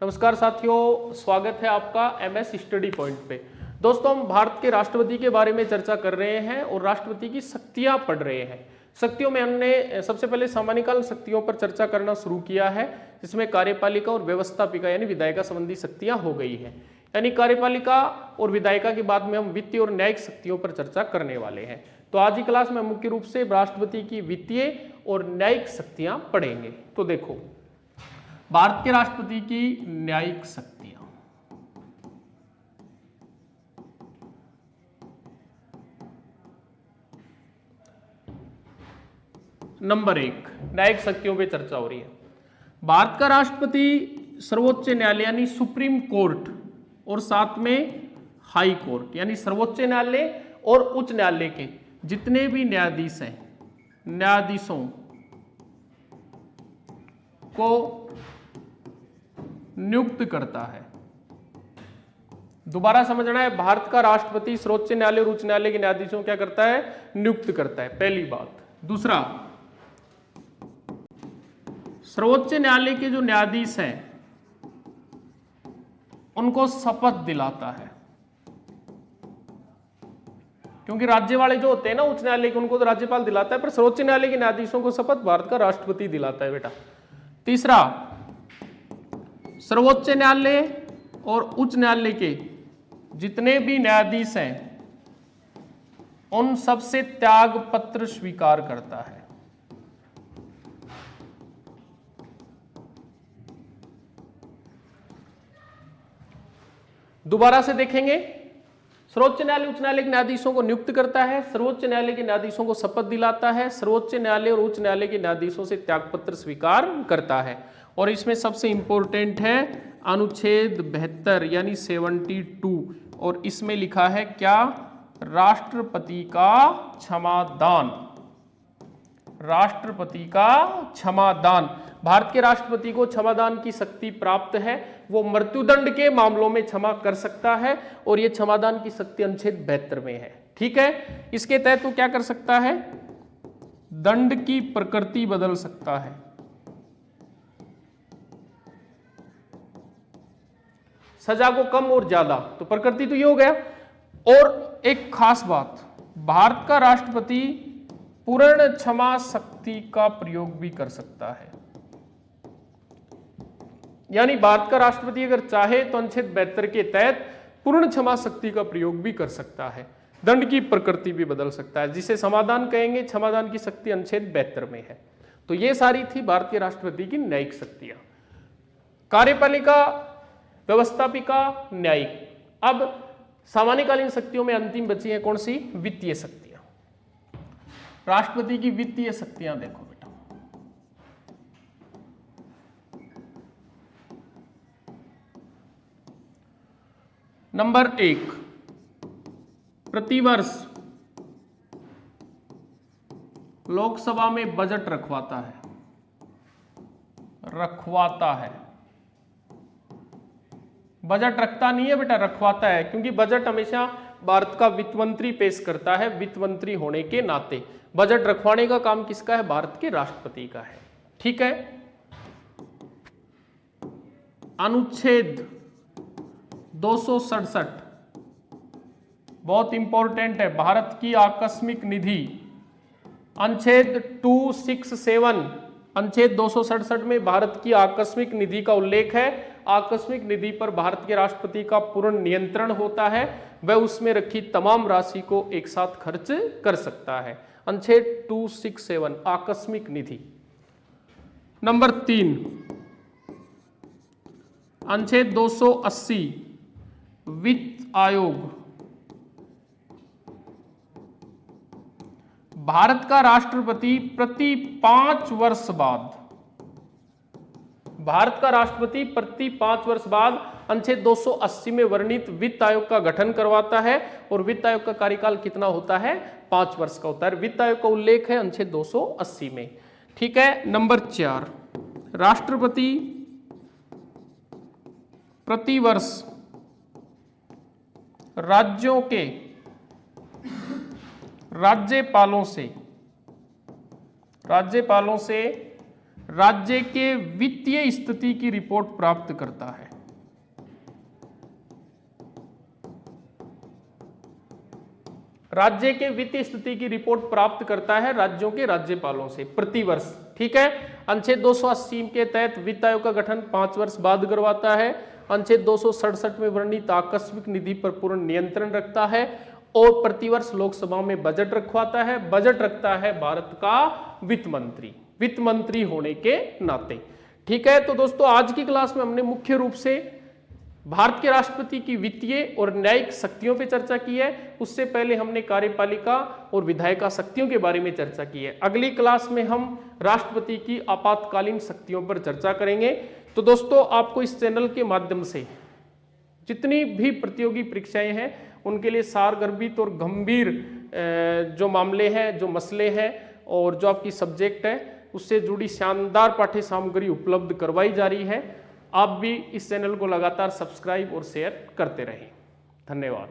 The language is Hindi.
नमस्कार साथियों, स्वागत है आपका एमएस स्टडी पॉइंट पे। दोस्तों, हम भारत के राष्ट्रपति के बारे में चर्चा कर रहे हैं और राष्ट्रपति की शक्तियां पढ़ रहे हैं। शक्तियों में हमने सबसे पहले सामान्यकालीन शक्तियों पर चर्चा करना शुरू किया है, जिसमें कार्यपालिका और व्यवस्थापिका यानी विधायिका संबंधी शक्तियां हो गई है। यानी कार्यपालिका और विधायिका के बाद में हम वित्तीय और न्यायिक शक्तियों पर चर्चा करने वाले हैं। तो आज की क्लास में मुख्य रूप से राष्ट्रपति की वित्तीय और न्यायिक शक्तियां पढ़ेंगे। तो देखो, भारत के राष्ट्रपति की न्यायिक शक्तियां। नंबर 1, न्यायिक शक्तियों पे चर्चा हो रही है। भारत का राष्ट्रपति सर्वोच्च न्यायालय यानी सुप्रीम कोर्ट और साथ में हाई कोर्ट यानी सर्वोच्च न्यायालय और उच्च न्यायालय के जितने भी न्यायाधीश हैं, न्यायाधीशों को नियुक्त करता है। दोबारा समझना है, भारत का राष्ट्रपति सर्वोच्च न्यायालय और उच्च न्यायालय के न्यायाधीशों क्या करता है? नियुक्त करता है, पहली बात। दूसरा, सर्वोच्च न्यायालय के जो न्यायाधीश हैं उनको शपथ दिलाता है, क्योंकि राज्य वाले जो होते हैं ना उच्च न्यायालय के, उनको तो राज्यपाल दिलाता है, पर सर्वोच्च न्यायालय के न्यायाधीशों को शपथ भारत का राष्ट्रपति दिलाता है बेटा। तीसरा, सर्वोच्च न्यायालय और उच्च न्यायालय के जितने भी न्यायाधीश हैं उन सबसे त्याग पत्र स्वीकार करता है। दोबारा से देखेंगे, सर्वोच्च न्यायालय उच्च न्यायालय के न्यायाधीशों को नियुक्त करता है, सर्वोच्च न्यायालय के न्यायाधीशों को शपथ दिलाता है, सर्वोच्च न्यायालय और उच्च न्यायालय के न्यायाधीशों से त्यागपत्र स्वीकार करता है। और इसमें सबसे इंपॉर्टेंट है अनुच्छेद 72 यानी 72, और इसमें लिखा है क्या? राष्ट्रपति का क्षमादान। राष्ट्रपति का क्षमादान। भारत के राष्ट्रपति को क्षमादान की शक्ति प्राप्त है। वो मृत्युदंड के मामलों में क्षमा कर सकता है और ये क्षमादान की शक्ति अनुच्छेद 72 में है। ठीक है, इसके तहत वो क्या कर सकता है? दंड की प्रकृति बदल सकता है। सजा को कम और ज्यादा, तो प्रकृति तो ये हो गया। और एक खास बात, भारत का राष्ट्रपति पूर्ण क्षमा शक्ति का प्रयोग भी कर सकता है। यानी भारत का राष्ट्रपति अगर चाहे तो अनुच्छेद 72 के तहत पूर्ण क्षमा शक्ति का प्रयोग भी कर सकता है, दंड की प्रकृति भी बदल सकता है, जिसे समाधान कहेंगे। क्षमादान की शक्ति अनुच्छेद 72 में है। तो ये सारी थी भारत के राष्ट्रपति की न्यायिक शक्तियां। कार्यपालिका, व्यवस्थापिका, न्यायिक। अब सामान्यकालीन शक्तियों में अंतिम बची है कौन सी? वित्तीय शक्तियां। राष्ट्रपति की वित्तीय शक्तियां देखो बेटा। नंबर 1, प्रतिवर्ष लोकसभा में बजट रखवाता है। बजट रखता नहीं है बेटा, रखवाता है, क्योंकि बजट हमेशा भारत का वित्त मंत्री पेश करता है। वित्त मंत्री होने के नाते बजट रखवाने का काम किसका है? भारत के राष्ट्रपति का है। ठीक है। अनुच्छेद 267 बहुत इंपॉर्टेंट है, भारत की आकस्मिक निधि। अनुच्छेद 267, अनुच्छेद 267 में भारत की आकस्मिक निधि का उल्लेख है। आकस्मिक निधि पर भारत के राष्ट्रपति का पूर्ण नियंत्रण होता है, वह उसमें रखी तमाम राशि को एक साथ खर्च कर सकता है। अनुच्छेद 267 आकस्मिक निधि। नंबर 3, अनुच्छेद 280 वित्त आयोग। भारत का राष्ट्रपति प्रति 5 वर्ष बाद, भारत का राष्ट्रपति प्रति 5 वर्ष बाद अनुच्छेद 280 में वर्णित वित्त आयोग का गठन करवाता है। और वित्त आयोग का कार्यकाल कितना होता है? 5 वर्ष का होता है। वित्त आयोग का उल्लेख है अनुच्छेद 280 में। ठीक है। नंबर 4, राष्ट्रपति प्रतिवर्ष राज्यों के राज्यपालों से राज्य के वित्तीय स्थिति की रिपोर्ट प्राप्त करता है। राज्य के वित्तीय स्थिति की रिपोर्ट प्राप्त करता है राज्यों के राज्यपालों से प्रतिवर्ष। ठीक है। अनुच्छेद 280 के तहत वित्त आयोग का गठन 5 वर्ष बाद करवाता है। अनुच्छेद 267 में वर्णित आकस्मिक निधि पर पूर्ण नियंत्रण रखता है और प्रतिवर्ष लोकसभा में बजट रखवाता है। बजट रखता है भारत का वित्त मंत्री होने के नाते। ठीक है। तो दोस्तों आज की क्लास में हमने मुख्य रूप से भारत के राष्ट्रपति की वित्तीय और न्यायिक शक्तियों पर चर्चा की है। उससे पहले हमने कार्यपालिका और विधायिका शक्तियों के बारे में चर्चा की है। अगली क्लास में हम राष्ट्रपति की आपातकालीन शक्तियों पर चर्चा करेंगे। तो दोस्तों आपको इस चैनल के माध्यम से जितनी भी प्रतियोगी परीक्षाएं हैं उनके लिए सारगर्भित और गंभीर जो मामले हैं, जो मसले हैं और जो आपकी सब्जेक्ट है उससे जुड़ी शानदार पाठ्य सामग्री उपलब्ध करवाई जा रही है। आप भी इस चैनल को लगातार सब्सक्राइब और शेयर करते रहें। धन्यवाद।